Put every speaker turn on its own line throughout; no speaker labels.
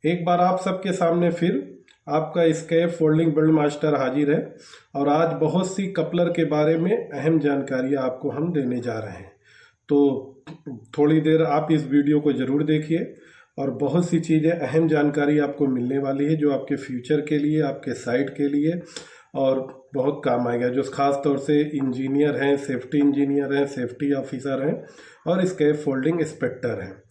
एक बार आप सबके सामने फिर आपका स्केप फोल्डिंग बिल्ड मास्टर हाजिर है और आज बहुत सी कपलर के बारे में अहम जानकारियाँ आपको हम देने जा रहे हैं। तो थोड़ी देर आप इस वीडियो को ज़रूर देखिए और बहुत सी चीज़ें अहम जानकारी आपको मिलने वाली है जो आपके फ्यूचर के लिए, आपके साइट के लिए और बहुत काम आएगा। जो ख़ास तौर से इंजीनियर हैं, सेफ्टी इंजीनियर हैं, सेफ्टी ऑफिसर हैं और स्केप फोल्डिंग इंस्पेक्टर हैं,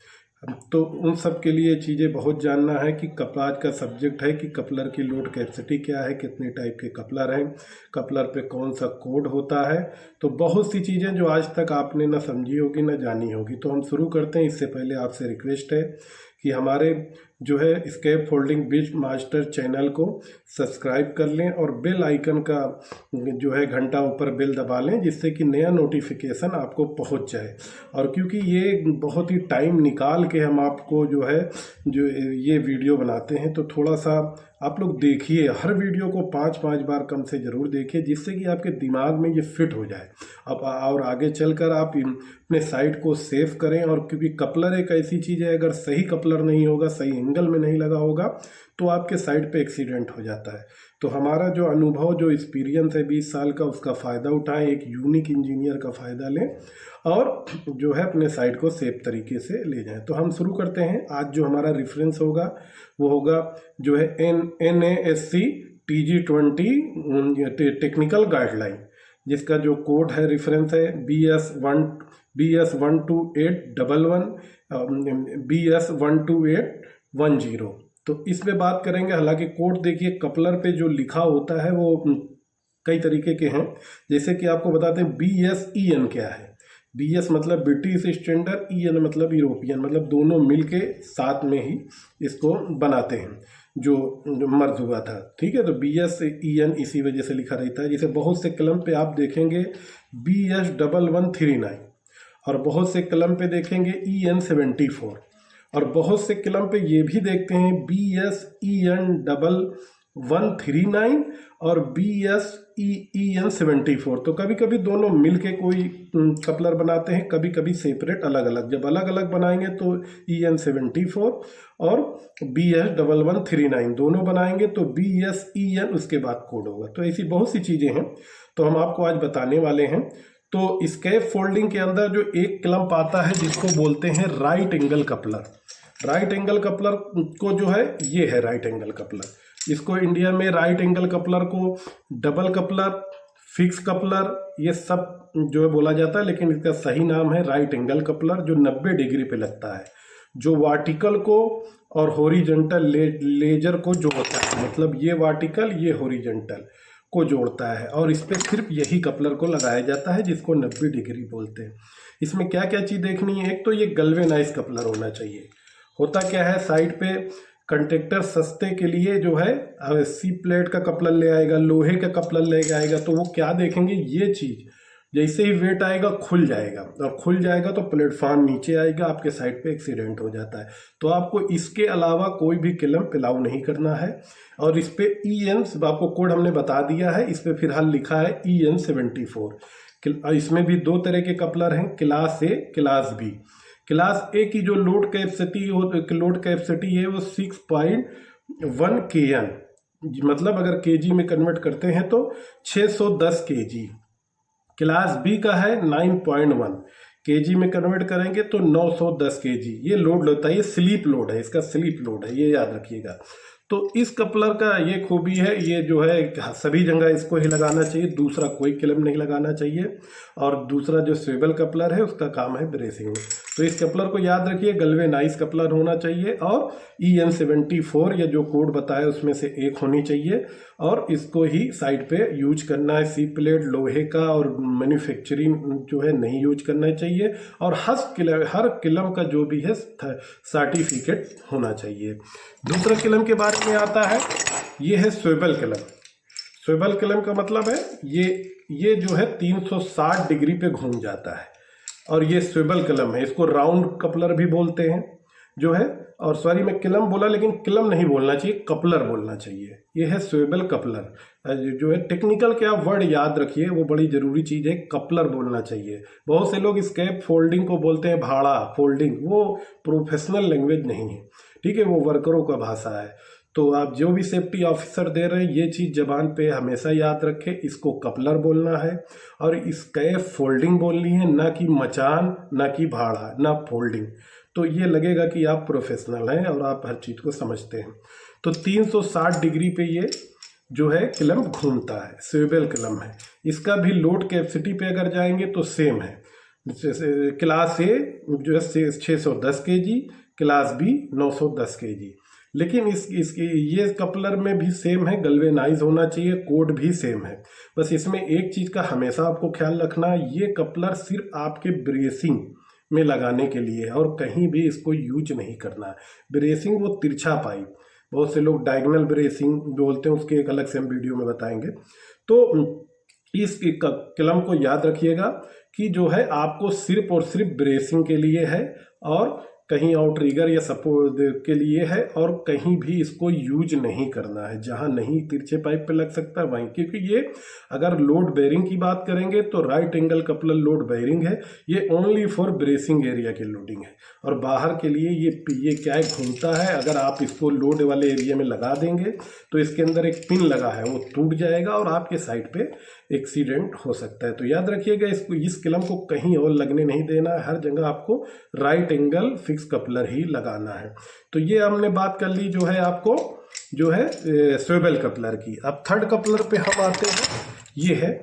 तो उन सब के लिए चीज़ें बहुत जानना है कि आज का सब्जेक्ट है कि कपलर की लोड कैपेसिटी क्या है, कितने टाइप के कपलर हैं, कपलर पे कौन सा कोड होता है। तो बहुत सी चीज़ें जो आज तक आपने ना समझी होगी ना जानी होगी। तो हम शुरू करते हैं। इससे पहले आपसे रिक्वेस्ट है कि हमारे जो है scaffolding build master channel को सब्सक्राइब कर लें और बेल आइकन का जो है घंटा ऊपर बेल दबा लें, जिससे कि नया नोटिफिकेशन आपको पहुंच जाए। और क्योंकि ये बहुत ही टाइम निकाल के हम आपको जो है ये वीडियो बनाते हैं, तो थोड़ा सा आप लोग देखिए, हर वीडियो को 5-5 बार कम से ज़रूर देखिए, जिससे कि आपके दिमाग में ये फिट हो जाए अब और आगे चलकर आप अपने साइट को सेव करें। और क्योंकि कपलर एक ऐसी चीज़ है, अगर सही कपलर नहीं होगा, सही एंगल में नहीं लगा होगा, तो आपके साइट पे एक्सीडेंट हो जाता है। तो हमारा जो अनुभव, जो एक्सपीरियंस है 20 साल का, उसका फ़ायदा उठाएं, एक यूनिक इंजीनियर का फ़ायदा लें और जो है अपने साइट को सेफ तरीके से ले जाएं। तो हम शुरू करते हैं। आज जो हमारा रेफरेंस होगा वो होगा जो है NASC TG20 टेक्निकल गाइडलाइन, जिसका जो कोड है, रेफरेंस है BS12811 BS12810। तो इसमें बात करेंगे। हालांकि कोड देखिए, कपलर पे जो लिखा होता है वो कई तरीके के हैं। जैसे कि आपको बताते हैं BSEN क्या है। BS मतलब ब्रिटिश स्टैंडर्ड, EN मतलब यूरोपियन, मतलब दोनों मिलके साथ में ही इसको बनाते हैं जो मर्ज हुआ था। ठीक है, तो BSEN इसी वजह से लिखा रहता है। जैसे बहुत से कलम पे आप देखेंगे BS1139 और बहुत से कलम पे देखेंगे EN74 और बहुत से कलम पे ये भी देखते हैं BSEN1139 और BSEN74। तो कभी कभी दोनों मिलके कोई कपलर बनाते हैं, कभी कभी सेपरेट अलग अलग। जब अलग अलग बनाएंगे तो EN74 और BS1139 दोनों बनाएंगे तो BSEN उसके बाद कोड होगा। तो ऐसी बहुत सी चीज़ें हैं, तो हम आपको आज बताने वाले हैं। तो स्केप फोल्डिंग के अंदर जो एक क्लम्प आता है जिसको बोलते हैं right angle coupler. Right angle coupler को जो है, ये है राइट एंगल कपलर। इसको इंडिया में राइट एंगल कपलर को डबल कपलर, फिक्स कपलर, ये सब जो है बोला जाता है, लेकिन इसका सही नाम है राइट एंगल कपलर, जो 90 डिग्री पे लगता है, जो वर्टिकल को और हॉरिजॉन्टल लेजर को जोड़ता है। मतलब ये वर्टिकल, ये हॉरिजॉन्टल को जोड़ता है और इस पे सिर्फ यही कपलर को लगाया जाता है, जिसको 90 डिग्री बोलते हैं। इसमें क्या क्या चीज़ देखनी है? एक तो ये गैल्वेनाइज कपलर होना चाहिए। होता क्या है, साइड पे कंट्रैक्टर सस्ते के लिए जो है सी प्लेट का कपलर ले आएगा, लोहे का कपलर ले आएगा, तो वो क्या देखेंगे, ये चीज़ जैसे ही वेट आएगा खुल जाएगा और खुल जाएगा तो प्लेटफॉर्म नीचे आएगा, आपके साइड पे एक्सीडेंट हो जाता है। तो आपको इसके अलावा कोई भी क्लैंप अलाउ नहीं करना है। और इस पे EN आपको कोड हमने बता दिया है, इस पे फिलहाल लिखा है EN74। इसमें भी दो तरह के कपलर हैं, class A, class B। Class A की जो लोड कैपेसिटी है वो 6.1 kN, मतलब अगर kg में कन्वर्ट करते हैं तो 610 kg। क्लास B का है 9.1 kg में कन्वर्ट करेंगे तो 910 kg। ये लोड होता है, ये स्लीप लोड है, इसका स्लीप लोड है, ये याद रखिएगा। तो इस कपलर का ये खूबी है, ये जो है सभी जगह इसको ही लगाना चाहिए, दूसरा कोई क्लैंप नहीं लगाना चाहिए। और दूसरा जो स्वेबल कपलर है उसका काम है ब्रेसिंग। तो इस कपलर को याद रखिए, गैल्वेनाइज कपलर होना चाहिए और EN74 या जो कोड बताया उसमें से एक होनी चाहिए और इसको ही साइड पे यूज करना है। सी प्लेट लोहे का और मैन्युफैक्चरिंग जो है नहीं यूज करना चाहिए और हर क्लैंप का जो भी है सर्टिफिकेट होना चाहिए। दूसरा क्लैंप के बारे में आता है, ये है स्वेबल क्लैंप। स्वेबल क्लैंप का मतलब है ये जो है 360 डिग्री पे घूम जाता है और ये स्वेबल क्लैंप है। इसको राउंड कपलर भी बोलते हैं जो है, और सॉरी मैं क्लैंप बोला, लेकिन क्लैंप नहीं बोलना चाहिए, कपलर बोलना चाहिए। ये है स्वेबल कपलर। जो है टेक्निकल क्या वर्ड याद रखिए, वो बड़ी जरूरी चीज़ है, कपलर बोलना चाहिए। बहुत से लोग स्केप फोल्डिंग को बोलते हैं भाड़ा फोल्डिंग, वो प्रोफेशनल लैंग्वेज नहीं है। ठीक है, वो वर्करों का भाषा है। तो आप जो भी सेफ्टी ऑफिसर दे रहे हैं ये चीज़ जबान पे हमेशा याद रखें, इसको कपलर बोलना है और इसके फोल्डिंग बोलनी है, ना कि मचान, ना कि भाड़ा, ना फोल्डिंग। तो ये लगेगा कि आप प्रोफेशनल हैं और आप हर चीज़ को समझते हैं। तो 360 डिग्री पे ये जो है किलम घूमता है, स्विवेल किलम है। इसका भी लोड कैपेसिटी पे अगर जाएंगे तो सेम है, जैसे क्लास ए जो है 610 kg, क्लास बी 910 kg। लेकिन इसकी ये कपलर में भी सेम है, गल्वेनाइज होना चाहिए, कोड भी सेम है। बस इसमें एक चीज़ का हमेशा आपको ख्याल रखना है, ये कपलर सिर्फ आपके ब्रेसिंग में लगाने के लिए है और कहीं भी इसको यूज नहीं करना है। ब्रेसिंग वो तिरछा पाइप, बहुत से लोग डायगोनल ब्रेसिंग बोलते हैं, उसके एक अलग से हम वीडियो में बताएंगे। तो इस कलम को याद रखिएगा कि जो है आपको सिर्फ और सिर्फ ब्रेसिंग के लिए है और कहीं और ट्रिगर या सपोर्ट के लिए है, और कहीं भी इसको यूज नहीं करना है। जहां नहीं तिरछे पाइप पे लग सकता है वहीं, क्योंकि ये अगर लोड बेयरिंग की बात करेंगे तो right angle coupler load bearing है, ये ओनली फॉर ब्रेसिंग एरिया की लोडिंग है। और बाहर के लिए ये क्या है, घूमता है। अगर आप इसको लोड वाले एरिया में लगा देंगे तो इसके अंदर एक पिन लगा है वो टूट जाएगा और आपके साइड पे एक्सीडेंट हो सकता है। तो याद रखिएगा, इस किलम को कहीं और लगने नहीं देना है, हर जगह आपको राइट एंगल फिक्स कपलर ही लगाना है। तो ये हमने बात कर ली जो है आपको जो है स्विवेल कपलर की। अब थर्ड कपलर पे हम आते हैं, ये है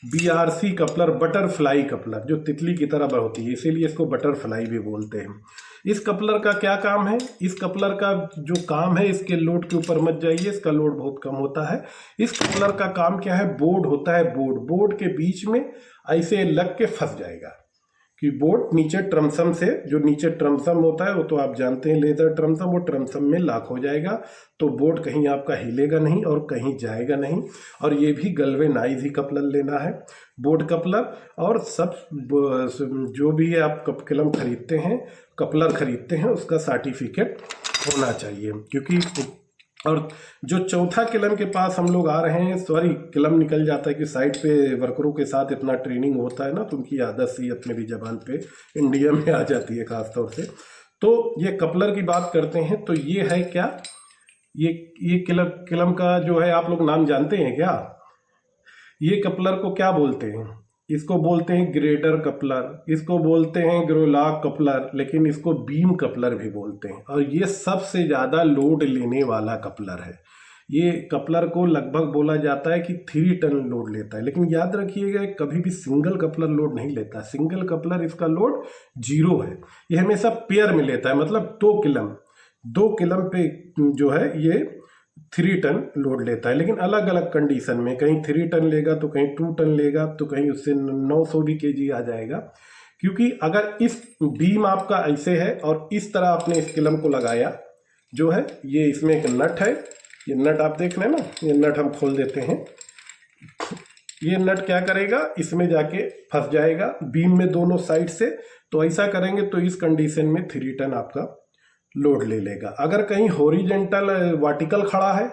BRC कपलर, बटरफ्लाई कपलर, जो तितली की तरह होती है, इसीलिए इसको बटरफ्लाई भी बोलते हैं। इस कपलर का क्या काम है? इस कपलर का जो काम है, इसके लोड के ऊपर मत जाइए, इसका लोड बहुत कम होता है। इस कपलर का काम क्या है? बोर्ड होता है, बोर्ड के बीच में ऐसे लग के फंस जाएगा कि बोर्ड नीचे ट्रमसम से, जो नीचे ट्रमसम होता है वो तो आप जानते हैं लेदर ट्रमसम, वो ट्रमसम में लॉक हो जाएगा। तो बोर्ड कहीं आपका हिलेगा नहीं और कहीं जाएगा नहीं। और ये भी गल्वेनाइज ही कपलर लेना है, बोर्ड कपलर। और सब जो भी है आप किलम खरीदते हैं, कपलर खरीदते हैं, उसका सर्टिफिकेट होना चाहिए। क्योंकि और जो चौथा किलम के पास हम लोग आ रहे हैं, सॉरी किलम निकल जाता है कि साइड पे वर्करों के साथ इतना ट्रेनिंग होता है ना, तो उनकी आदत सी अपने भी जबान पे इंडिया में आ जाती है खास तौर से। तो ये कपलर की बात करते हैं, तो ये है क्या, ये किलम का जो है आप लोग नाम जानते हैं क्या? ये कपलर को क्या बोलते हैं? इसको बोलते हैं ग्रेडर कपलर, इसको बोलते हैं ग्रोलॉक कपलर, लेकिन इसको बीम कपलर भी बोलते हैं। और ये सबसे ज़्यादा लोड लेने वाला कपलर है। ये कपलर को लगभग बोला जाता है कि 3 टन लोड लेता है, लेकिन याद रखिएगा कभी भी सिंगल कपलर लोड नहीं लेता। सिंगल कपलर इसका लोड 0 है। ये हमेशा पेयर में लेता है, मतलब 2 किलम पे जो है ये 3 टन लोड लेता है। लेकिन अलग अलग कंडीशन में, कहीं 3 टन लेगा तो कहीं 2 टन लेगा, तो कहीं उससे 900 भी kg आ जाएगा। क्योंकि अगर इस बीम आपका ऐसे है और इस तरह आपने इस किलम को लगाया जो है, ये इसमें एक नट है, ये नट आप देख रहे हैं ना, ये नट हम खोल देते हैं। ये नट क्या करेगा, इसमें जाके फंस जाएगा बीम में दोनों साइड से। तो ऐसा करेंगे तो इस कंडीशन में 3 टन आपका लोड ले लेगा। अगर कहीं हॉरिजेंटल वर्टिकल खड़ा है,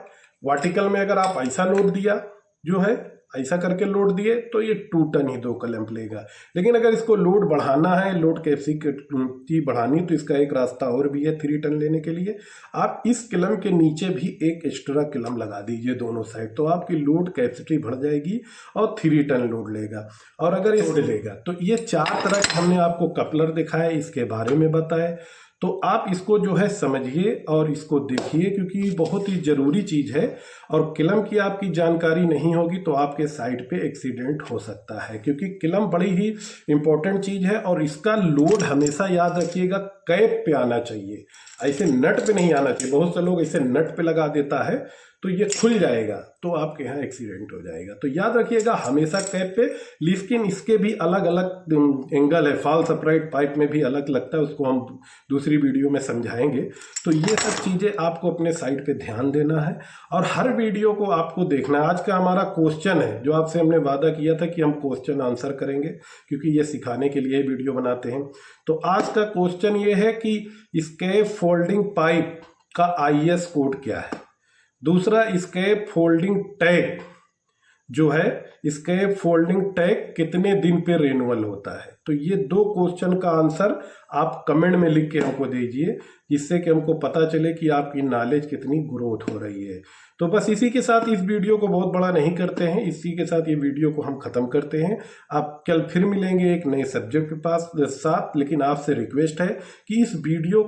वर्टिकल में अगर आप ऐसा लोड दिया जो है, ऐसा करके लोड दिए, तो ये 2 टन ही 2 किलम लेगा। लेकिन अगर इसको लोड बढ़ाना है, लोड कैपेसिटी बढ़ानी, तो इसका एक रास्ता और भी है 3 टन लेने के लिए। आप इस किलम के नीचे भी एक एक्स्ट्रा किलम लगा दीजिए दोनों साइड, तो आपकी लोड कैपेसिटी बढ़ जाएगी और 3 टन लोड लेगा। और अगर ये लोड लेगा, तो ये 4 तरह के हमने आपको कपलर दिखाए, इसके बारे में बताए। तो आप इसको जो है समझिए और इसको देखिए, क्योंकि ये बहुत ही ज़रूरी चीज़ है। और किलम की आपकी जानकारी नहीं होगी तो आपके साइड पे एक्सीडेंट हो सकता है, क्योंकि किलम बड़ी ही इंपॉर्टेंट चीज़ है। और इसका लोड हमेशा याद रखिएगा कैप पे आना चाहिए, ऐसे नट पे नहीं आना चाहिए। बहुत से लोग ऐसे नट पे लगा देता है तो ये खुल जाएगा, तो आपके यहाँ एक्सीडेंट हो जाएगा। तो याद रखिएगा हमेशा कैप पे। लेकिन इसके भी अलग अलग एंगल है, फॉल्स अपराइट पाइप में भी अलग लगता है, उसको हम दूसरी वीडियो में समझाएंगे। तो ये सब चीज़ें आपको अपने साइड पे ध्यान देना है और हर वीडियो को आपको देखना है। आज का हमारा क्वेश्चन है, जो आपसे हमने वादा किया था कि हम क्वेश्चन आंसर करेंगे, क्योंकि ये सिखाने के लिए वीडियो बनाते हैं। तो आज का क्वेश्चन ये है कि स्कैप फोल्डिंग पाइप का IS कोड क्या है। दूसरा, स्कैप फोल्डिंग टैग जो है, स्कैप फोल्डिंग टैग कितने दिन पे रिन्यूअल होता है। तो ये 2 क्वेश्चन का आंसर आप कमेंट में लिख के हमको दीजिए, जिससे कि हमको पता चले कि आपकी नॉलेज कितनी ग्रोथ हो रही है। तो बस इसी के साथ इस वीडियो को बहुत बड़ा नहीं करते हैं, इसी के साथ ये वीडियो को हम ख़त्म करते हैं। आप कल फिर मिलेंगे एक नए सब्जेक्ट के साथ, लेकिन आपसे रिक्वेस्ट है कि इस वीडियो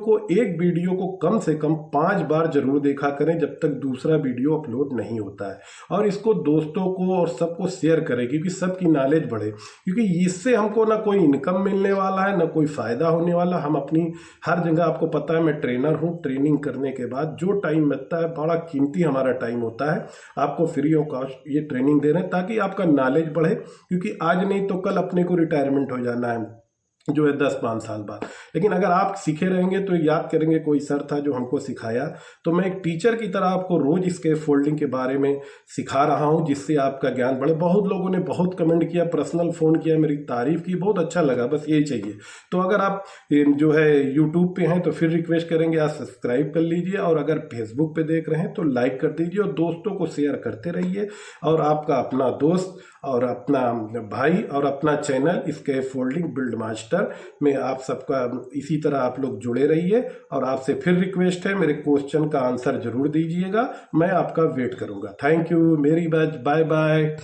को कम से कम 5 बार जरूर देखा करें जब तक दूसरा वीडियो अपलोड नहीं होता है, और इसको दोस्तों को और सबको शेयर करें, क्योंकि सबकी नॉलेज बढ़े। क्योंकि इससे हमको ना कोई इनकम मिलने वाला है, ना कोई फ़ायदा होने वाला। हम अपनी हर जगह, आपको पता है मैं ट्रेनर हूँ, ट्रेनिंग करने के बाद जो टाइम मिलता है बड़ा कीमती हमारा टाइम होता है, आपको फ्री ऑफ कॉस्ट ये ट्रेनिंग दे रहे हैं ताकि आपका नॉलेज बढ़े। क्योंकि आज नहीं तो कल अपने को रिटायरमेंट हो जाना है, जो है 10-5 साल बाद। लेकिन अगर आप सीखे रहेंगे तो याद करेंगे कोई सर था जो हमको सिखाया। तो मैं एक टीचर की तरह आपको रोज इसके फोल्डिंग के बारे में सिखा रहा हूं, जिससे आपका ज्ञान बढ़े। बहुत लोगों ने बहुत कमेंट किया, पर्सनल फ़ोन किया, मेरी तारीफ की, बहुत अच्छा लगा। बस यही चाहिए। तो अगर आप जो है यूट्यूब पे हैं तो फिर रिक्वेस्ट करेंगे आप सब्सक्राइब कर लीजिए, और अगर फेसबुक पे देख रहे हैं तो लाइक कर दीजिए, और दोस्तों को शेयर करते रहिए। और आपका अपना दोस्त और अपना भाई और अपना चैनल इसके फोल्डिंग बिल्ड मास्टर में आप सबका इसी तरह आप लोग जुड़े रहिए। और आपसे फिर रिक्वेस्ट है, मेरे क्वेश्चन का आंसर जरूर दीजिएगा, मैं आपका वेट करूंगा। थैंक यू, मेरी बाय बाय।